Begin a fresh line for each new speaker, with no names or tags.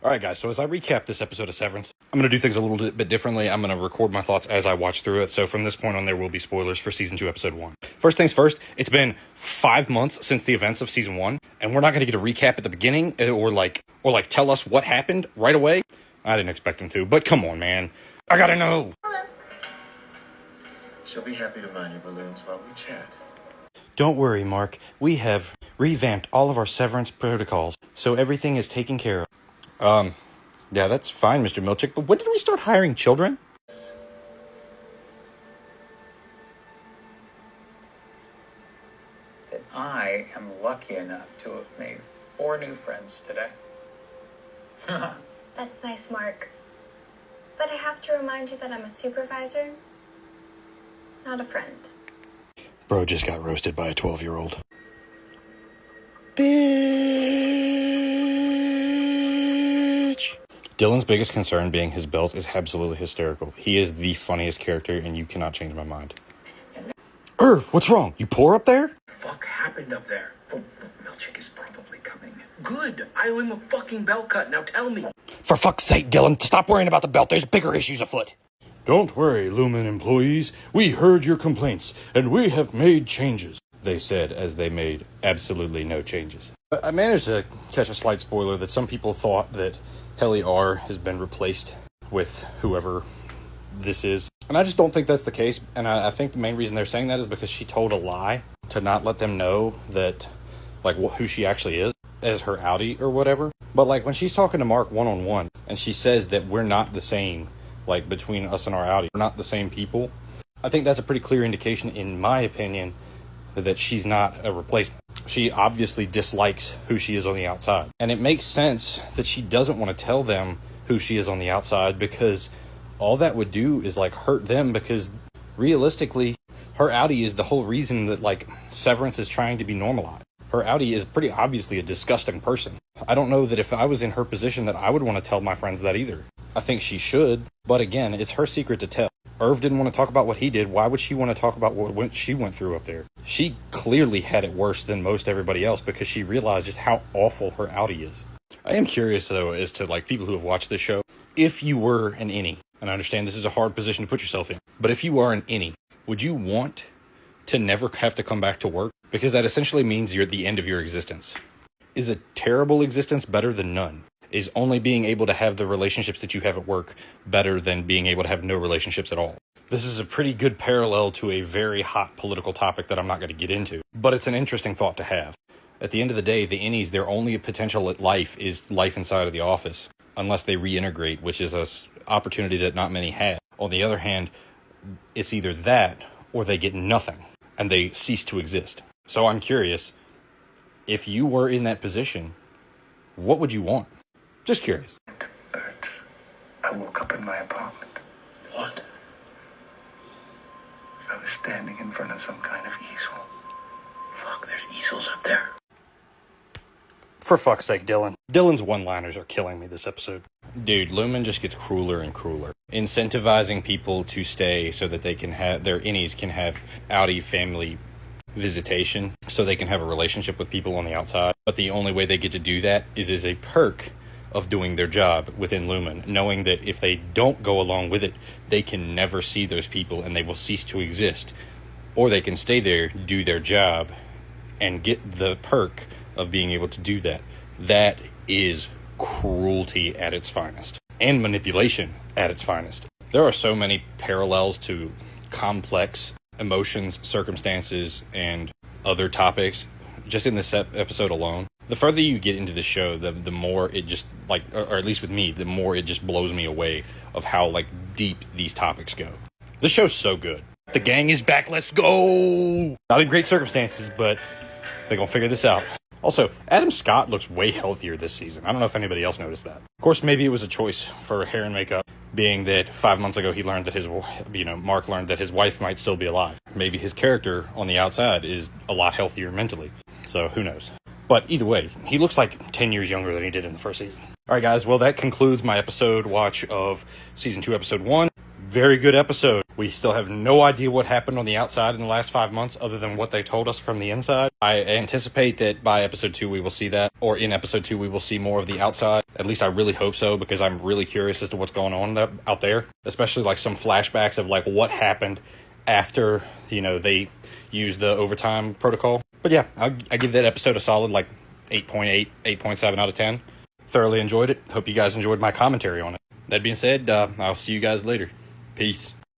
Alright guys, so as I recap this episode of Severance, I'm going to do things a little bit differently. I'm going to record my thoughts as I watch through it, so from this point on there will be spoilers for Season 2, Episode 1. First things first, it's been 5 months since the events of Season 1, and we're not going to get a recap at the beginning, or tell us what happened right away. I didn't expect them to, but come on man, I gotta know!
She'll be happy to mind your balloons while we chat.
Don't worry, Mark, we have revamped all of our severance protocols, so everything is taken care of. Yeah, that's fine, Mr. Milchick, but when did we start hiring children?
That I am lucky enough to have made 4 new friends today.
That's nice, Mark. But I have to remind you that I'm a supervisor, not a friend.
Bro just got roasted by a 12-year-old. Dylan's biggest concern being his belt is absolutely hysterical. He is the funniest character, and you cannot change my mind. Irv, what's wrong? You poor up there?
What the fuck happened up there? Oh, Milchick is probably coming. Good. I owe him a fucking belt cut. Now tell me.
For fuck's sake, Dylan, stop worrying about the belt. There's bigger issues afoot. Don't worry, Lumen employees. We heard your complaints, and we have made changes, they said as they made absolutely no changes. I managed to catch a slight spoiler that some people thought that Helly R has been replaced with whoever this is. And I just don't think that's the case. And I think the main reason they're saying that is because she told a lie to not let them know that, who she actually is as her outie or whatever. But, when she's talking to Mark one-on-one and she says that we're not the same, between us and our outie, we're not the same people, I think that's a pretty clear indication, in my opinion, that she's not a replacement. She obviously dislikes who she is on the outside. And it makes sense that she doesn't want to tell them who she is on the outside, because all that would do is hurt them, because realistically, her outie is the whole reason that Severance is trying to be normalized. Her outie is pretty obviously a disgusting person. I don't know that if I was in her position that I would want to tell my friends that either. I think she should, but again, it's her secret to tell. Irv didn't want to talk about what he did. Why would she want to talk about what she went through up there? She clearly had it worse than most everybody else, because she realized just how awful her outie is. I am curious, though, as to people who have watched this show. If you were an innie, and I understand this is a hard position to put yourself in, but if you are an innie, would you want to never have to come back to work? Because that essentially means you're at the end of your existence. Is a terrible existence better than none? Is only being able to have the relationships that you have at work better than being able to have no relationships at all? This is a pretty good parallel to a very hot political topic that I'm not going to get into, but it's an interesting thought to have. At the end of the day, the innies, their only potential at life is life inside of the office, unless they reintegrate, which is an opportunity that not many have. On the other hand, it's either that or they get nothing, and they cease to exist. So I'm curious, if you were in that position, what would you want? Just curious.
But I woke up in my apartment. What? I was standing in front of some kind of easel. Fuck, there's easels up there.
For fuck's sake, Dylan. Dylan's one-liners are killing me this episode. Dude, Lumen just gets crueler and crueler. Incentivizing people to stay so that they can have, their innies can have outie family visitation, so they can have a relationship with people on the outside. But the only way they get to do that is as a perk of doing their job within Lumen, knowing that if they don't go along with it, they can never see those people and they will cease to exist. Or they can stay there, do their job, and get the perk of being able to do that. That is cruelty at its finest, and manipulation at its finest. There are so many parallels to complex emotions, circumstances, and other topics just in this episode alone. The further you get into the show, the more it just, or at least with me, the more it just blows me away of how, deep these topics go. This show's so good. The gang is back, let's go! Not in great circumstances, but they're gonna figure this out. Also, Adam Scott looks way healthier this season. I don't know if anybody else noticed that. Of course, maybe it was a choice for hair and makeup, being that 5 months ago he learned that Mark learned that his wife might still be alive. Maybe his character on the outside is a lot healthier mentally. So, who knows? But either way, he looks like 10 years younger than he did in the first season. Alright guys, well that concludes my episode watch of Season 2, Episode 1. very good episode. We still have no idea what happened on the outside in the last 5 months other than what they told us from the inside. I anticipate that by episode 2 we will see that, or in episode 2 we will see more of the outside. At least I really hope so, because I'm really curious as to what's going on out there, especially like some flashbacks of like what happened after, you know, they used the overtime protocol. But yeah, I give that episode a solid like 8.8, 8.7 out of 10. Thoroughly enjoyed it. Hope you guys enjoyed my commentary on it. That being said, I'll see you guys later. Peace.